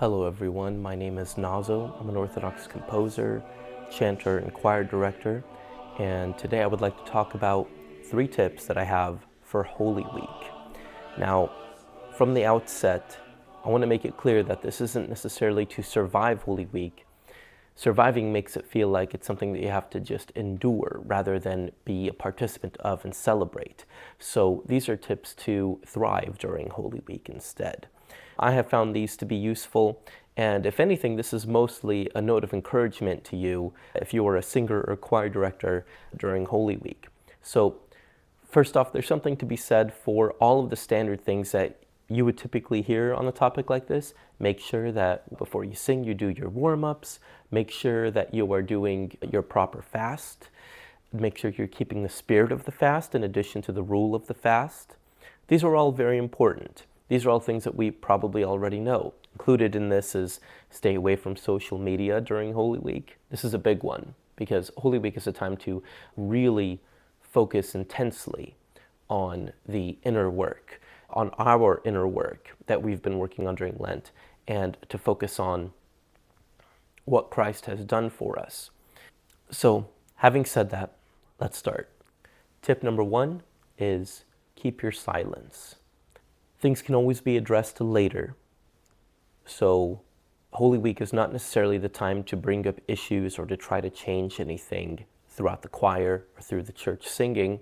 Hello everyone, my name is Nazo. I'm an Orthodox composer, chanter, and choir director, and today I would like to talk about 3 tips that I have for Holy Week. Now, from the outset, I want to make it clear that this isn't necessarily to survive Holy Week. Surviving makes it feel like it's something that you have to just endure rather than be a participant of and celebrate. So these are tips to thrive during Holy Week instead. I have found these to be useful, and if anything, this is mostly a note of encouragement to you if you are a singer or choir director during Holy Week. So first off, there's something to be said for all of the standard things that you would typically hear on a topic like this. Make sure that before you sing, you do your warm-ups. Make sure that you are doing your proper fast. Make sure you're keeping the spirit of the fast in addition to the rule of the fast. These are all very important. These are all things that we probably already know. Included in this is stay away from social media during Holy Week. This is a big one because Holy Week is a time to really focus intensely on the inner work, on our inner work that we've been working on during Lent, and to focus on what Christ has done for us. So, having said that, let's start. Tip number 1 is keep your silence. Things can always be addressed later, so Holy Week is not necessarily the time to bring up issues or to try to change anything throughout the choir or through the church singing.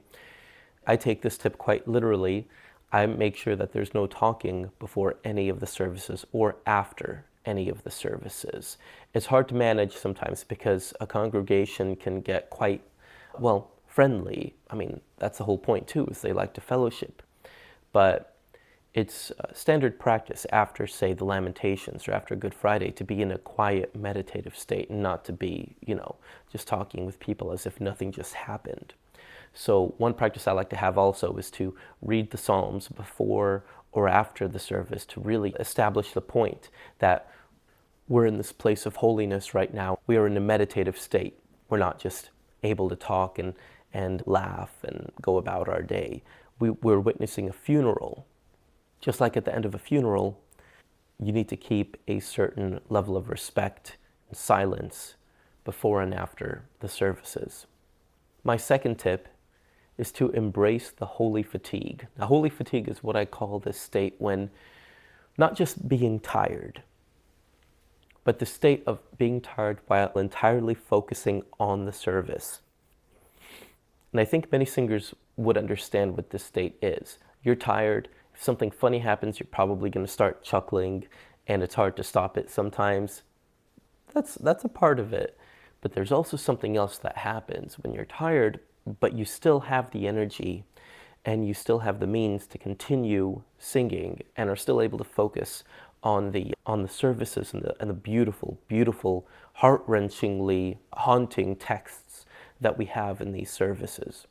I take this tip quite literally. I make sure that there's no talking before any of the services or after any of the services. It's hard to manage sometimes because a congregation can get quite, friendly. I mean, that's the whole point too, is they like to fellowship. But it's standard practice after, say, the Lamentations or after Good Friday to be in a quiet, meditative state and not to be, just talking with people as if nothing just happened. So one practice I like to have also is to read the Psalms before or after the service to really establish the point that we're in this place of holiness right now. We are in a meditative state. We're not just able to talk and laugh and go about our day. We're witnessing a funeral. Just like at the end of a funeral, you need to keep a certain level of respect and silence before and after the services. My second tip is to embrace the holy fatigue. Now, holy fatigue is what I call this state when not just being tired, but the state of being tired while entirely focusing on the service. And I think many singers would understand what this state is. You're tired. If something funny happens, you're probably going to start chuckling, and it's hard to stop it sometimes. That's a part of it. But there's also something else that happens when you're tired, but you still have the energy and you still have the means to continue singing and are still able to focus on the services and the beautiful, beautiful, heart-wrenchingly haunting texts that we have in these services.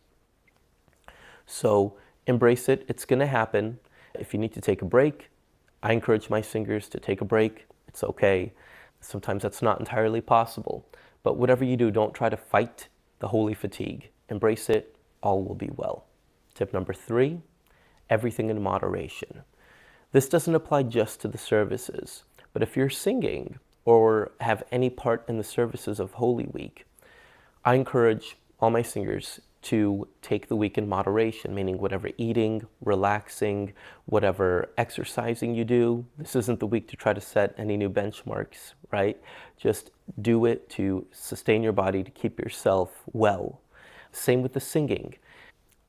So embrace it. It's going to happen. If you need to take a break, I encourage my singers to take a break. It's okay. Sometimes that's not entirely possible. But whatever you do, don't try to fight the holy fatigue. Embrace it. All will be well. Tip number 3, everything in moderation. This doesn't apply just to the services, but if you're singing or have any part in the services of Holy Week, I encourage all my singers to take the week in moderation, meaning whatever eating, relaxing, whatever exercising you do. This isn't the week to try to set any new benchmarks, right? Just do it to sustain your body, to keep yourself well. Same with the singing.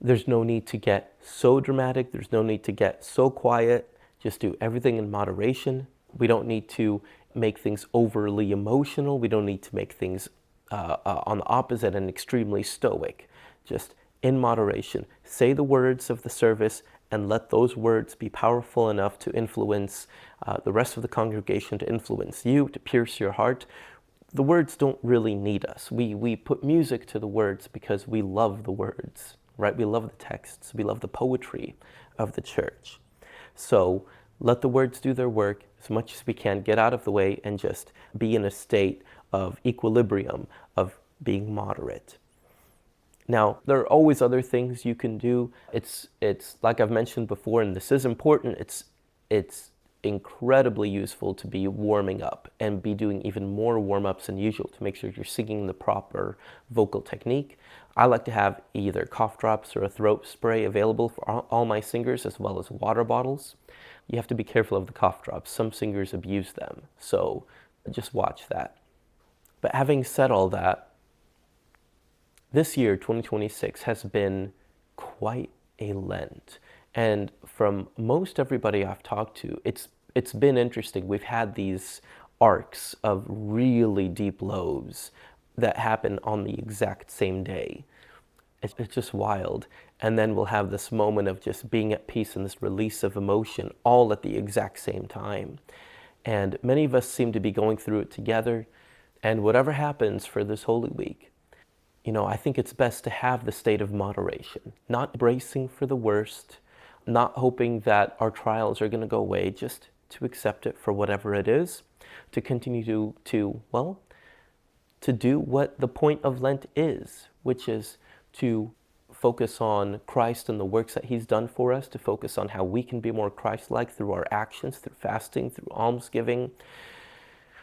There's no need to get so dramatic. There's no need to get so quiet. Just do everything in moderation. We don't need to make things overly emotional. We don't need to make things on the opposite and extremely stoic. Just in moderation. Say the words of the service and let those words be powerful enough to influence the rest of the congregation, to influence you, to pierce your heart. The words don't really need us. We put music to the words because we love the words, right? We love the texts. We love the poetry of the church. So let the words do their work as much as we can. Get out of the way and just be in a state of equilibrium, of being moderate. Now, there are always other things you can do. It's like I've mentioned before, and this is important, it's incredibly useful to be warming up and be doing even more warm-ups than usual to make sure you're singing the proper vocal technique. I like to have either cough drops or a throat spray available for all my singers, as well as water bottles. You have to be careful of the cough drops. Some singers abuse them, so just watch that. But having said all that, this year, 2026, has been quite a Lent. And from most everybody I've talked to, it's been interesting. We've had these arcs of really deep lows that happen on the exact same day. It's just wild. And then we'll have this moment of just being at peace and this release of emotion all at the exact same time. And many of us seem to be going through it together. And whatever happens for this Holy Week, I think it's best to have the state of moderation, not bracing for the worst, not hoping that our trials are going to go away, just to accept it for whatever it is, to continue to do what the point of Lent is, which is to focus on Christ and the works that He's done for us, to focus on how we can be more Christ-like through our actions, through fasting, through almsgiving,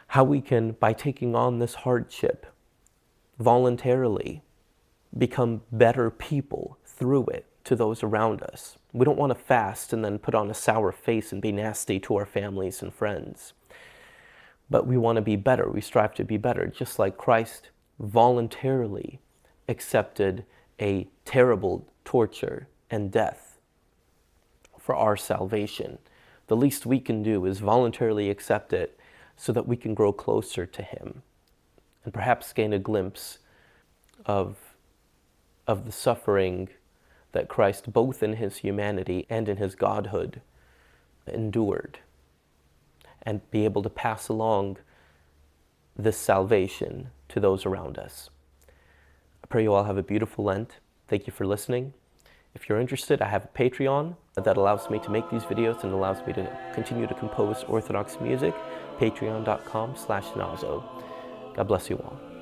how we can, by taking on this hardship, voluntarily become better people through it to those around us. We don't want to fast and then put on a sour face and be nasty to our families and friends. But we want to be better. We strive to be better, just like Christ voluntarily accepted a terrible torture and death for our salvation. The least we can do is voluntarily accept it so that we can grow closer to Him and perhaps gain a glimpse of the suffering that Christ, both in His humanity and in His godhood, endured, and be able to pass along this salvation to those around us. I pray you all have a beautiful Lent. Thank you for listening. If you're interested, I have a Patreon that allows me to make these videos and allows me to continue to compose Orthodox music, patreon.com/Nazo. God bless you all.